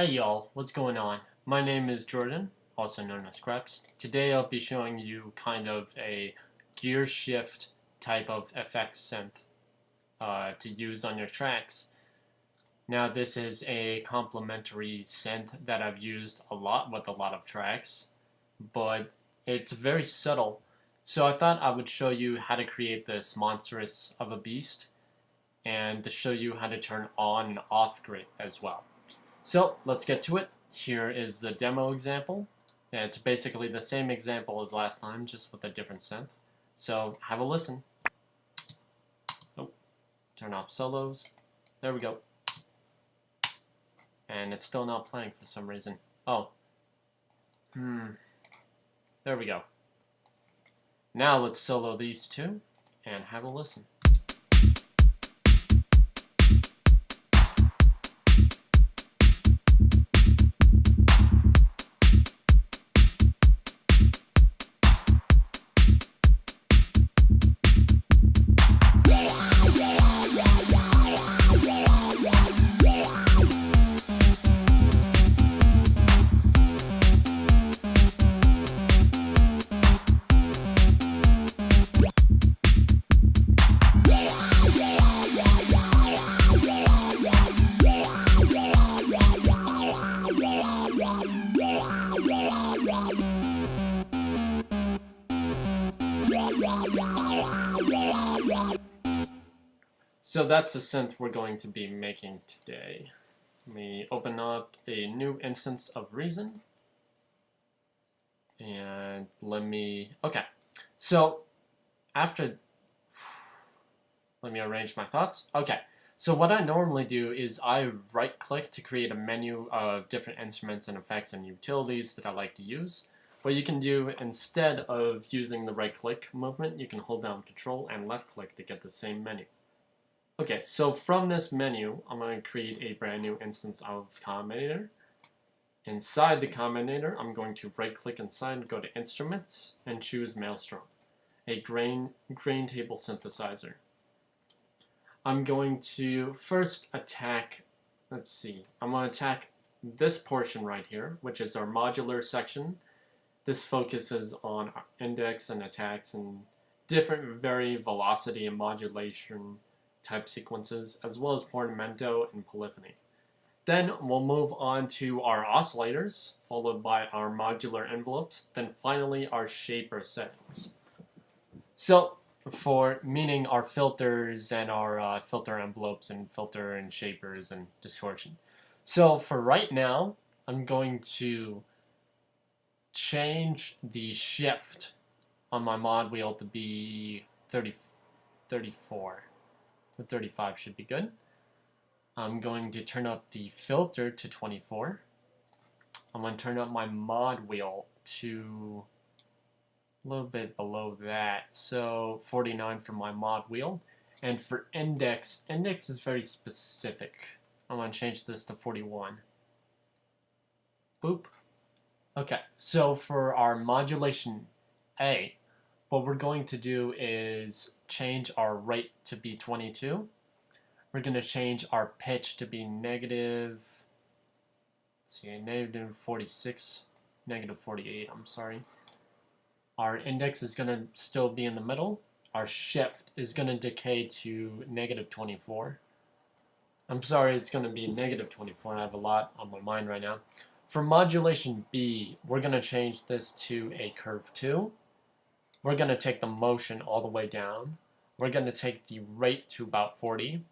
Hey y'all, what's going on? My name is Jordan, also known as Krebs. Today I'll be showing you kind of a gear shift type of FX synth to use on your tracks. Now this is a complementary synth that I've used a lot with a lot of tracks, but it's very subtle. So I thought I would show you how to create this monstrous of a beast and to show you how to turn on and off grid as well. So let's get to it. Here is the demo example. And it's basically the same example as last time, just with a different synth. So have a listen. Oh, turn off solos. There we go. And it's still not playing for some reason. Oh. There we go. Now let's solo these two and have a listen. So that's the synth we're going to be making today. Let me open up a new instance of Reason. And okay. So after, let me arrange my thoughts. Okay. So what I normally do is I right click to create a menu of different instruments and effects and utilities that I like to use. What you can do, instead of using the right click movement, you can hold down Control and left click to get the same menu. Okay, so from this menu, I'm going to create a brand new instance of Combinator. Inside the Combinator, I'm going to right click inside, go to Instruments, and choose Maelstrom, a grain table synthesizer. I'm going to first attack, I'm going to attack this portion right here, which is our modular section. This focuses on our index and attacks and different velocity and modulation type sequences, as well as portamento and polyphony. Then we'll move on to our oscillators, followed by our modular envelopes, then finally our shaper settings. So for meaning our filters and our filter envelopes and filter and shapers and distortion. So for right now, I'm going to change the shift on my mod wheel to be 34. The 35 should be good. I'm going to turn up the filter to 24. I'm going to turn up my mod wheel to a little bit below that, so 49 for my mod wheel. And for index is very specific. I'm going to change this to 41. Boop. Okay, so for our modulation A, what we're going to do is change our rate to be 22. We're going to change our pitch to be negative 46, negative 48, I'm sorry. Our index is going to still be in the middle. Our shift is going to decay to negative 24. I'm sorry, it's going to be negative 24. I have a lot on my mind right now. For modulation B, we're going to change this to a curve 2. We're going to take the motion all the way down. We're going to take the rate to about 40.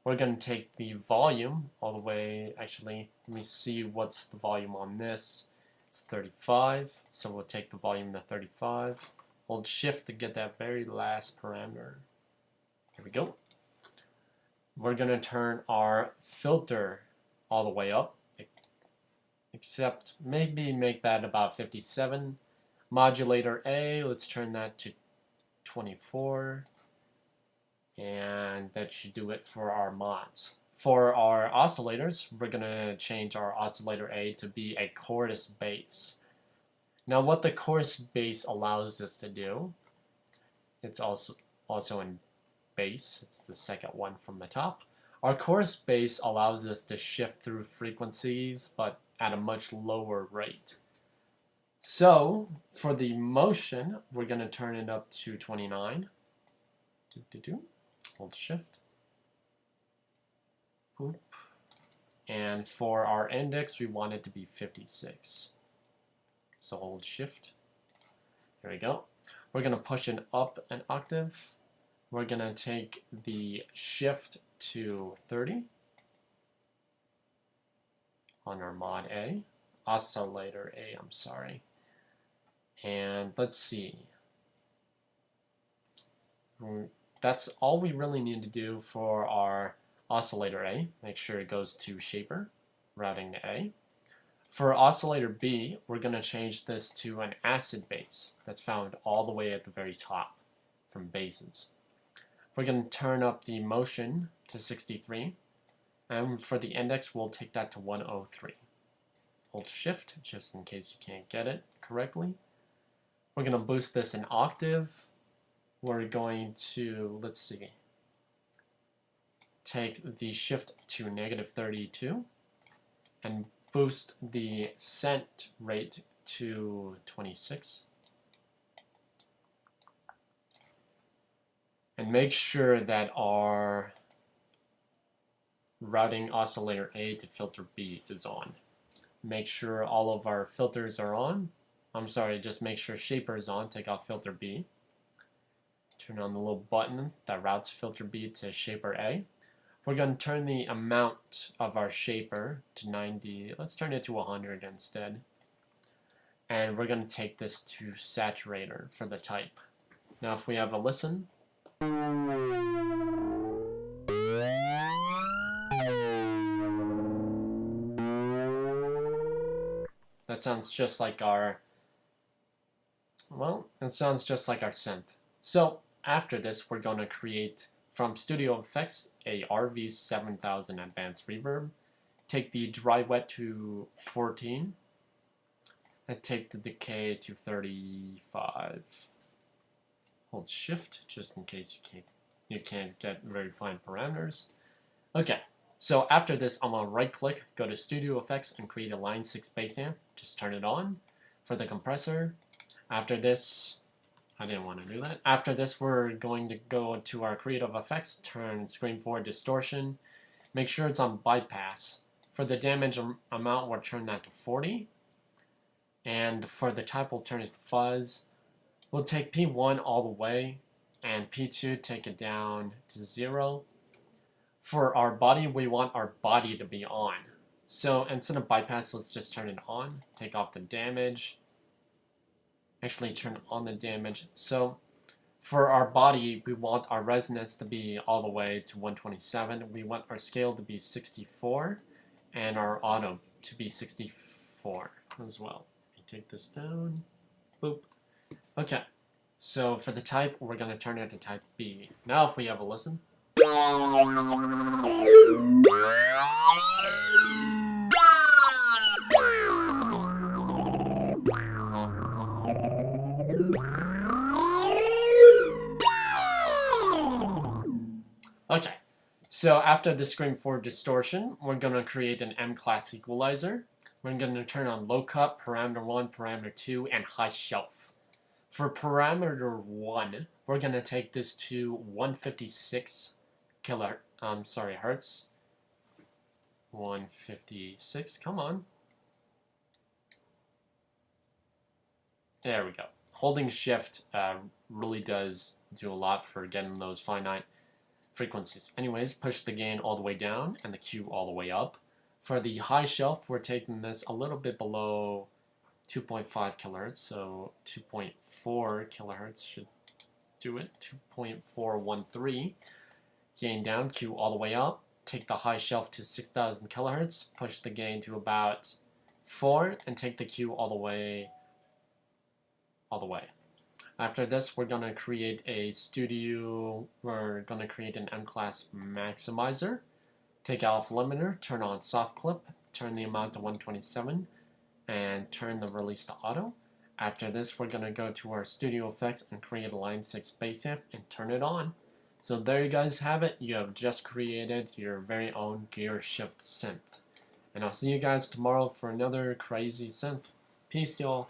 We're going to take the volume all the way, actually, let me see what's the volume on this. It's 35, so we'll take the volume to 35. Hold shift to get that very last parameter. Here we go. We're going to turn our filter all the way up, except maybe make that about 57. Modulator A, let's turn that to 24. And that should do it for our mods. For our oscillators, we're going to change our oscillator A to be a chorus bass. Now what the chorus bass allows us to do, it's also in bass, it's the second one from the top. Our chorus bass allows us to shift through frequencies, but at a much lower rate. So for the motion, we're going to turn it up to 29. Hold shift. Boop. And for our index, we want it to be 56. So hold shift. There we go. We're going to push it up an octave. We're going to take the shift to 30 on our mod A. Oscillator A, I'm sorry. And let's see. That's all we really need to do for our oscillator A. Make sure it goes to shaper, routing to A. For oscillator B, we're going to change this to an acid bass that's found all the way at the very top from basses. We're going to turn up the motion to 63, and for the index, we'll take that to 103. Hold shift, just in case you can't get it correctly. We're going to boost this an octave. We're going to, let's see, take the shift to -32 and boost the cent rate to 26. And make sure that our routing oscillator A to filter B is on. Make sure all of our filters are on. I'm sorry, just make sure shaper is on, take off filter B. Turn on the little button that routes filter B to shaper A. We're going to turn the amount of our shaper to 90. Let's turn it to 100 instead. And we're going to take this to saturator for the type. Now if we have a listen, that sounds just like our, well, it sounds just like our synth. So after this, we're going to create from Studio Effects a RV7000 Advanced Reverb. Take the dry wet to 14 and take the decay to 35. Hold shift just in case you can't get very fine parameters. Okay, so after this, I'm gonna right click, go to Studio Effects and create a line 6 bass amp. Just turn it on for the compressor. After this, I didn't want to do that. After this, we're going to go to our creative effects, turn screen forward distortion, make sure it's on bypass. For the damage amount, we'll turn that to 40. And for the type, we'll turn it to fuzz. We'll take P1 all the way, and P2 take it down to 0. For our body, we want our body to be on. So instead of bypass, let's just turn it on, take off the damage. Actually turn on the damage. So for our body, we want our resonance to be all the way to 127. We want our scale to be 64 and our auto to be 64 as well. Let me take this down. Boop. Okay. So for the type, we're going to turn it to type B. Now if we have a listen. Okay, so after the screen forward distortion, we're going to create an M-class equalizer. We're going to turn on low cut, parameter 1, parameter 2, and high shelf. For parameter 1, we're going to take this to 156 hertz. 156, come on. There we go. Holding shift really does do a lot for getting those finite frequencies. Anyways, push the gain all the way down and the Q all the way up. For the high shelf, we're taking this a little bit below 2.5 kilohertz, so 2.4 kilohertz should do it. 2.413. Gain down, Q all the way up. Take the high shelf to 6,000 kilohertz. Push the gain to about 4 and take the Q all the way. After this, we're going to create an M-class maximizer. Take off limiter, turn on soft clip, turn the amount to 127, and turn the release to auto. After this, we're going to go to our Studio Effects and create a line 6 bass amp and turn it on. So there you guys have it. You have just created your very own gear shift synth. And I'll see you guys tomorrow for another crazy synth. Peace, y'all.